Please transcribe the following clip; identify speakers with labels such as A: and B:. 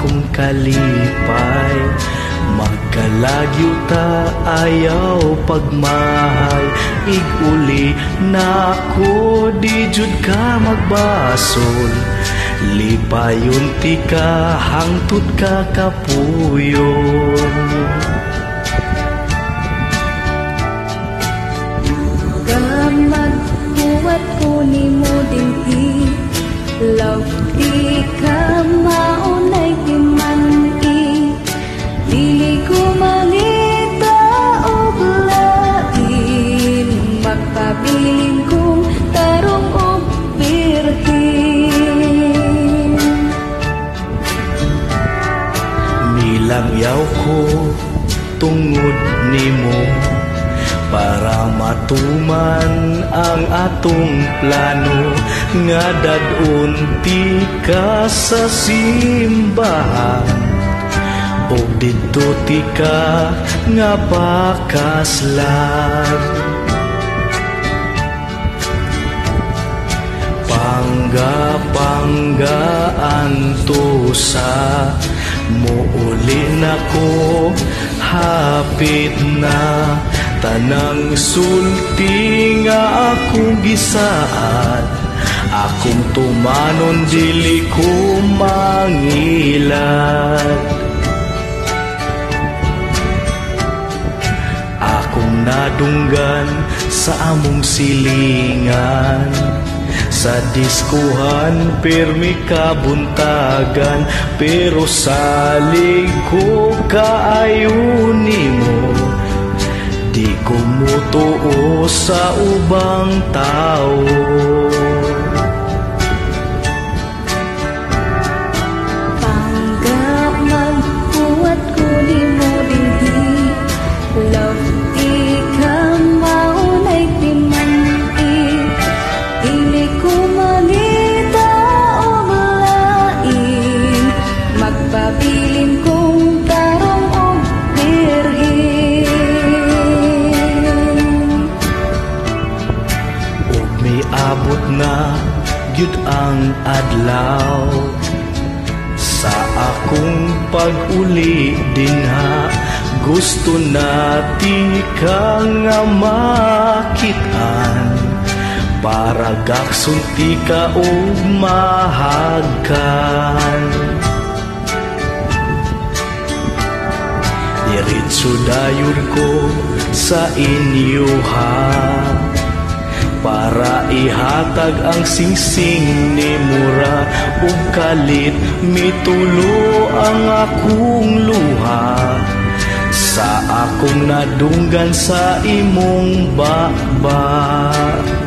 A: akong kalipay. Magkalagyo ta ayaw pagmahal, iguli na ko di jud ka magbasol. Lipayon ti ka hangtod ka kapuyon.
B: Magbuhat ko ni mo dinhi, love di ka maunay timani. Dili ko mangita og lain, magpabilin kong tarong og birhen.
A: Nilangyaw ko tungod nimo para matuman ang atong plano, nga dad-on ti ka sa simbahan, og didto ti ka nga pakaslan. Pangga-panggaan to sa muulin ako, hapit na tanang sulti nga akong gisaad. Akong tumanon dili ko mangilad. Akong nadunggan sa among silingan, sa diskuhan pirmi kabuntagan, pero salig ko kaayo nimo. Di ko mutuo sa ubang tao.
B: Pangga magbuhat ko ni mo dinhi, love di ka maunay timani. Dili ko mangita og lain, magpabilin kong tarong og birhen.
A: Abot na gyud ang adlaw sa akong pag-uli dinha. Gusto na ti ka nga makitaan, para gaksunti ka og mahagkan. Diretso dayon ko sa inyo ha, para ihatag ang singsing ni mura, ug kalit mitulo ang akong luha sa akong nadunggan sa imong bakbak.